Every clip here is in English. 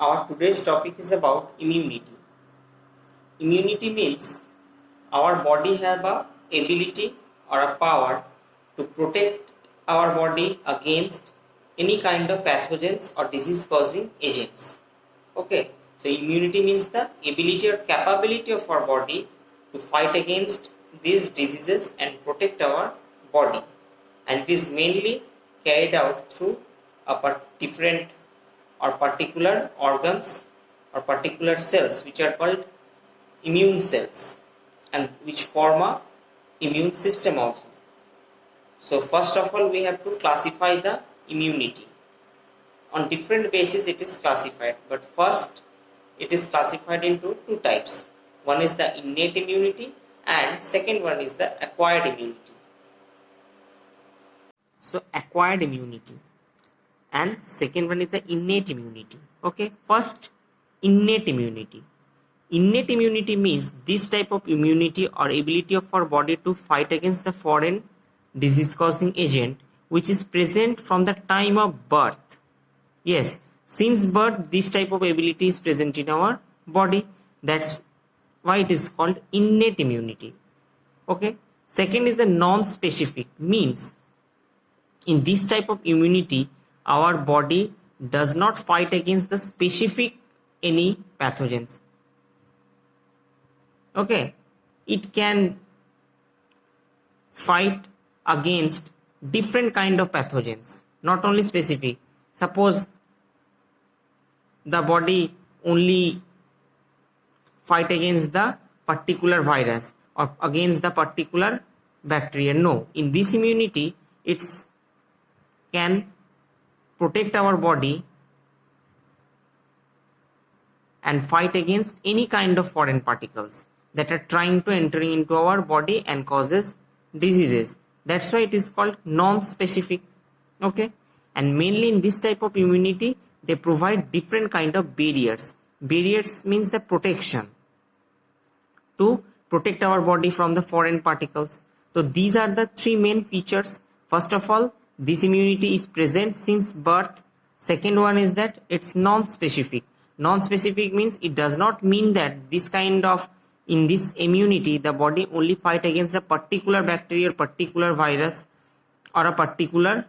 Our today's topic is about immunity. Immunity means our body have a ability or a power to protect our body against any kind of pathogens or disease causing agents. Okay, so immunity means the ability or capability of our body to fight against these diseases and protect our body, and it is mainly carried out through a different or particular organs or particular cells which are called immune cells and which form a immune system also. So first of all, we have to classify the immunity. On different basis it is classified, but first it is classified into two types. One is the innate immunity and second one is the acquired immunity. So acquired immunity and second one is the innate immunity. Okay, first innate immunity. Innate immunity means this type of immunity or ability of our body to fight against the foreign disease causing agent which is present from the time of birth. Yes, since birth this type of ability is present in our body. That's why it is called innate immunity. Okay, second is the non-specific, means in this type of immunity our body does not fight against the specific any pathogens. Okay, it can fight against different kind of pathogens, not only specific. Suppose the body only fight against the particular virus or against the particular bacteria. No, in this immunity it's can protect our body and fight against any kind of foreign particles that are trying to enter into our body and causes diseases. That's why it is called non-specific. Okay, and mainly in this type of immunity they provide different kind of barriers. Barriers means the protection to protect our body from the foreign particles. So these are the three main features. First of all, this immunity is present since birth. Second one is that it's non-specific. Non-specific means it does not mean that this kind of, in this immunity the body only fight against a particular bacteria, particular virus or a particular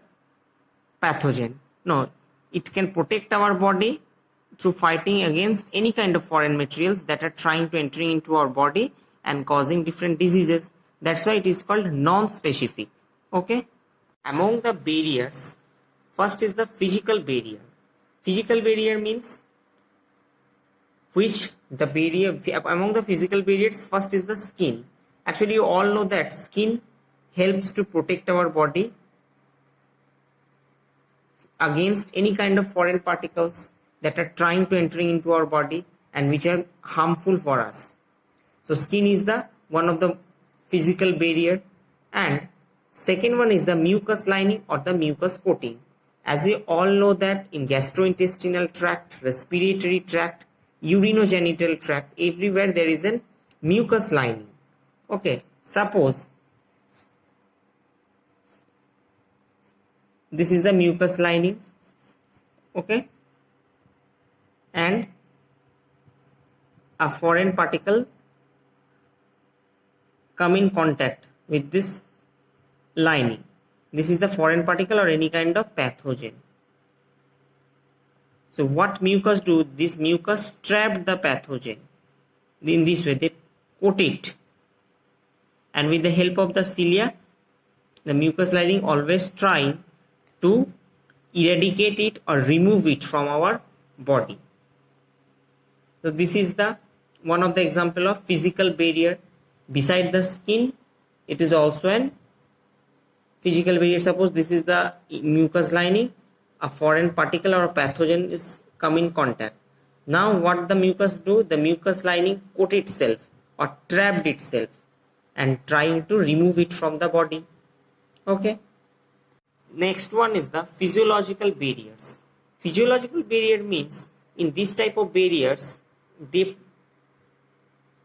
pathogen. No, it can protect our body through fighting against any kind of foreign materials that are trying to enter into our body and causing different diseases. That's why it is called non-specific. Okay, among the barriers, first is the physical barrier. Physical barrier means which the barrier among the physical barriers, first is the skin. Actually you all know that skin helps to protect our body against any kind of foreign particles that are trying to enter into our body and which are harmful for us. So skin is the one of the physical barrier, and second one is the mucous lining or the mucous coating. As we all know that in gastrointestinal tract, respiratory tract, urinogenital tract, everywhere there is a mucous lining. Okay, suppose this is the mucous lining. Okay, and a foreign particle come in contact with this lining. This is the foreign particle or any kind of pathogen. So what mucus do? This mucus trap the pathogen. In this way they coat it, and with the help of the cilia the mucous lining always trying to eradicate it or remove it from our body. So this is the one of the example of physical barrier. Beside the skin, it is also an physical barrier. Suppose this is the mucous lining, a foreign particle or a pathogen is come in contact. Now what the mucus do? The mucous lining coat itself or trapped itself and trying to remove it from the body. Okay. Next one is the physiological barriers. Physiological barrier means in this type of barriers they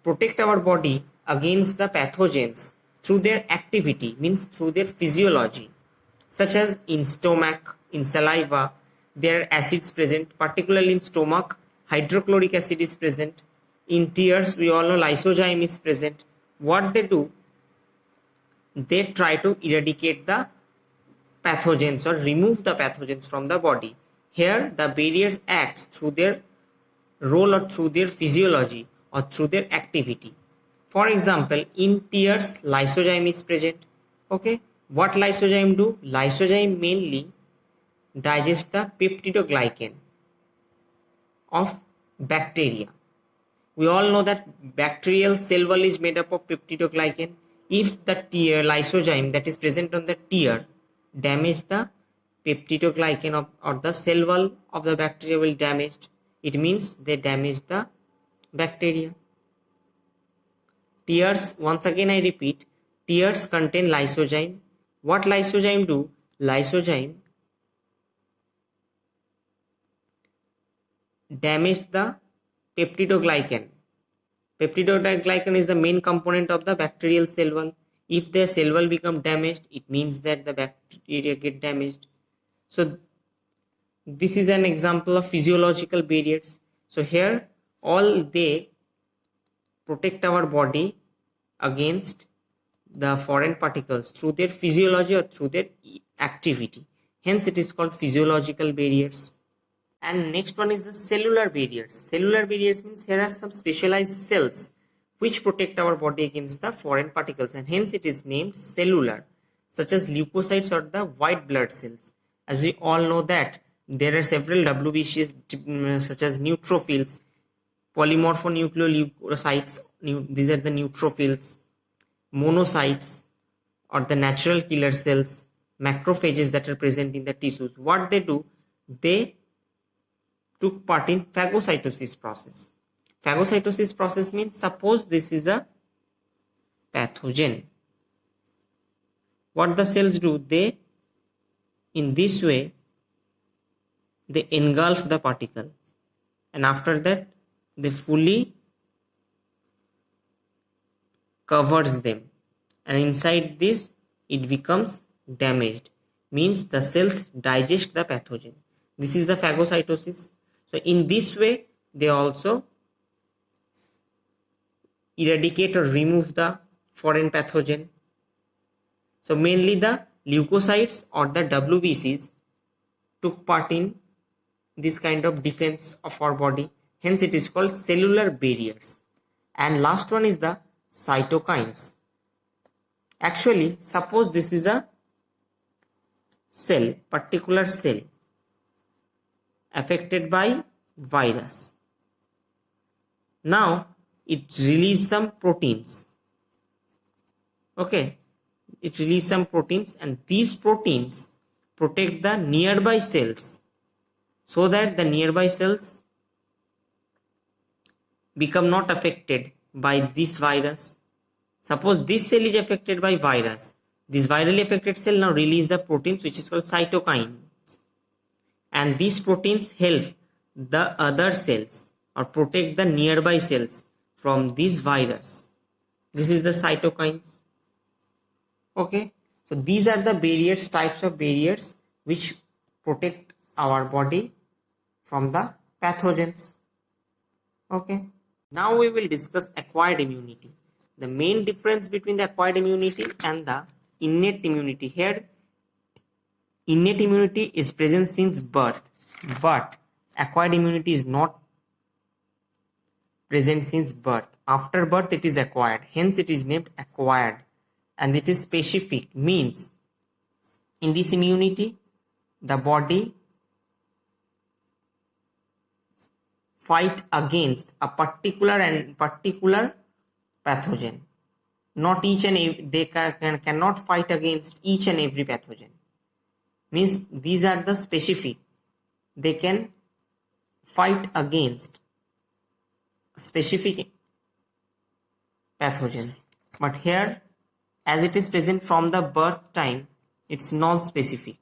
protect our body against the pathogens through their activity, means through their physiology, such as in stomach, in saliva, there are acids present, particularly in stomach, hydrochloric acid is present. In tears, we all know lysozyme is present. What they do, they try to eradicate the pathogens or remove the pathogens from the body. Here, the barrier acts through their role or through their physiology or through their activity. For example, in tears, lysozyme is present. Okay, what lysozyme do? Lysozyme mainly digest the peptidoglycan of bacteria. We all know that bacterial cell wall is made up of peptidoglycan. If the tear lysozyme that is present on the tear damage the peptidoglycan of, or the cell wall of the bacteria will damaged, it means they damage the bacteria. Tears, once again I repeat, tears contain lysozyme. What lysozyme do? Lysozyme damage the peptidoglycan. Peptidoglycan is the main component of the bacterial cell wall. If their cell wall become damaged, it means that the bacteria get damaged. So this is an example of physiological barriers. So here all they protect our body against the foreign particles through their physiology or through their activity. Hence it is called physiological barriers. And next one is the cellular barriers. Cellular barriers means here are some specialized cells which protect our body against the foreign particles, and hence it is named cellular, such as leukocytes or the white blood cells. As we all know that there are several WBCs such as neutrophils, polymorphonucleoleucocytes, these are the neutrophils, monocytes or the natural killer cells, macrophages that are present in the tissues. What they do, they took part in phagocytosis process. Phagocytosis process means, suppose this is a pathogen. What the cells do, they in this way they engulf the particle, and after that they fully covers them, and inside this it becomes damaged, means the cells digest the pathogen. This is the phagocytosis. So in this way they also eradicate or remove the foreign pathogen. So mainly the leukocytes or the WBCs took part in this kind of defense of our body. Hence it is called cellular barriers. And last one is the cytokines. Actually, suppose this is a cell, particular cell affected by virus. Now it releases some proteins. Okay, it releases some proteins, and these proteins protect the nearby cells so that the nearby cells become not affected by this virus. Suppose this cell is affected by virus, this virally affected cell now release the proteins which is called cytokines, and these proteins help the other cells or protect the nearby cells from this virus. This is the cytokines. Okay, so these are the barriers, types of barriers which protect our body from the pathogens. Okay, now we will discuss acquired immunity. The main difference between the acquired immunity and the innate immunity. Here innate immunity is present since birth, but acquired immunity is not present since birth. After birth it is acquired, hence it is named acquired. And it is specific, means in this immunity the body fight against a particular pathogen. Not each and every, they cannot fight against each and every pathogen. Means these are the specific. They can fight against specific pathogens. But here, as it is present from the birth time, it's non-specific.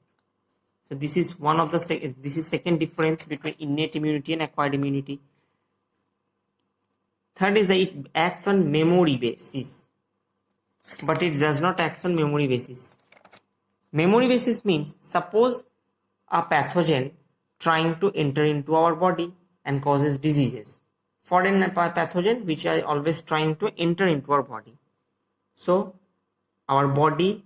So this is one of the second difference between innate immunity and acquired immunity. Third is that it acts on memory basis, but it does not act on memory basis. Memory basis means, suppose a pathogen trying to enter into our body and causes diseases. Foreign pathogen which are always trying to enter into our body. So our body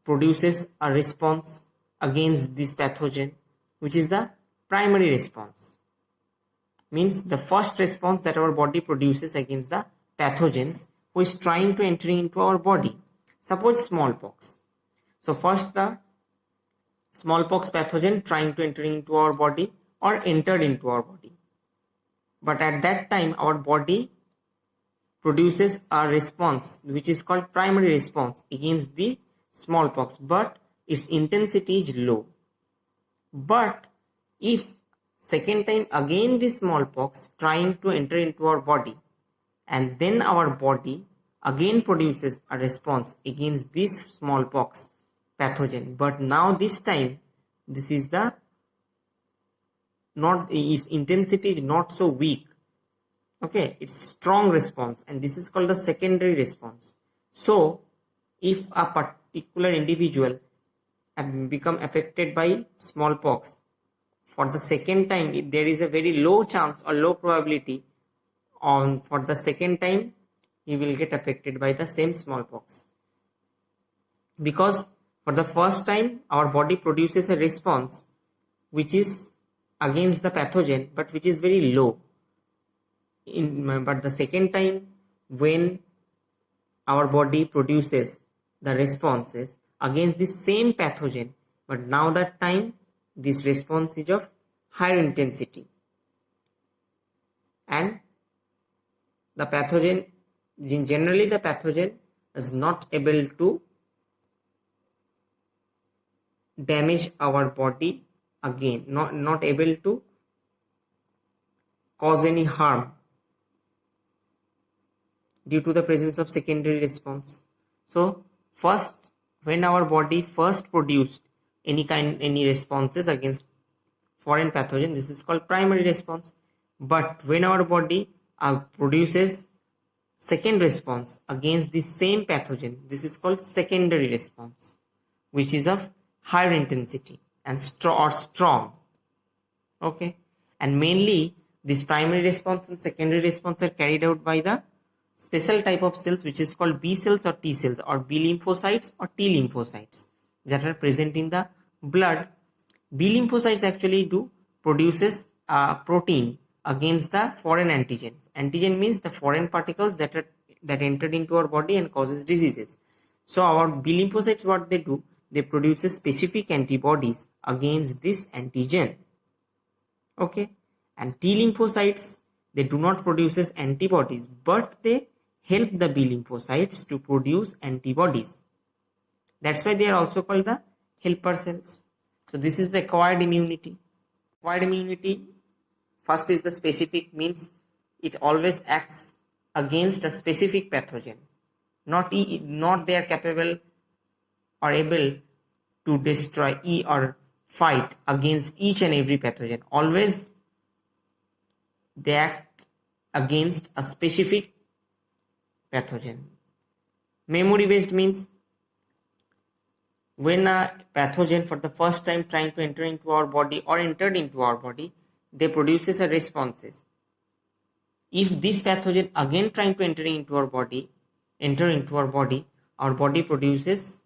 produces a response against this pathogen, which is the primary response. Means the first response that our body produces against the pathogens who is trying to enter into our body. Suppose smallpox. So first the smallpox pathogen trying to enter into our body or entered into our body. But at that time our body produces a response which is called primary response against the smallpox, but its intensity is low. But if second time again the smallpox trying to enter into our body, and then our body again produces a response against this smallpox pathogen, but now this time this is the not its intensity is not so weak, okay, it's strong response, and this is called the secondary response. So if a particular individual become affected by smallpox for the second time, there is a very low chance or low probability for the second time he will get affected by the same smallpox, because for the first time our body produces a response which is against the pathogen but which is very low. But the second time when our body produces the responses against the same pathogen, but now that time this response is of higher intensity, and the pathogen, generally the pathogen is not able to damage our body again, not able to cause any harm due to the presence of secondary response. So first, when our body first produced any responses against foreign pathogen, this is called primary response. But when our body produces second response against the same pathogen, this is called secondary response, which is of higher intensity and strong. Okay, and mainly this primary response and secondary response are carried out by the special type of cells which is called B cells or T cells, or B lymphocytes or T lymphocytes, that are present in the blood. B lymphocytes actually produces a protein against the foreign antigen. Antigen means the foreign particles that entered into our body and causes diseases. So our B lymphocytes, what they do, they produce specific antibodies against this antigen. Okay, and T lymphocytes, they do not produce antibodies, but they help the B lymphocytes to produce antibodies. That's why they are also called the helper cells. So this is the acquired immunity. Acquired immunity, first is the specific, means it always acts against a specific pathogen. Not they are capable or able to destroy or fight against each and every pathogen. Always they act against a specific pathogen. Memory based means when a pathogen for the first time trying to enter into our body or entered into our body, they produces a responses. If this pathogen again trying to enter into our body, our body produces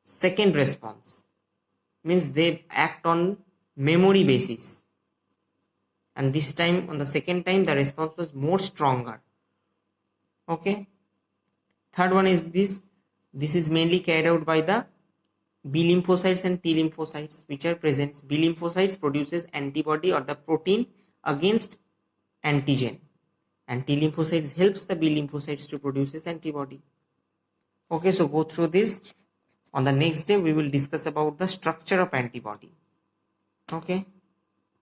second response. Means they act on memory basis. And this time, on the second time, the response was more stronger. Okay. Third one is this. This is mainly carried out by the B lymphocytes and T lymphocytes which are present. B lymphocytes produces antibody or the protein against antigen, and T lymphocytes helps the B lymphocytes to produce antibody. Okay, so go through this. On the next day, we will discuss about the structure of antibody. Okay.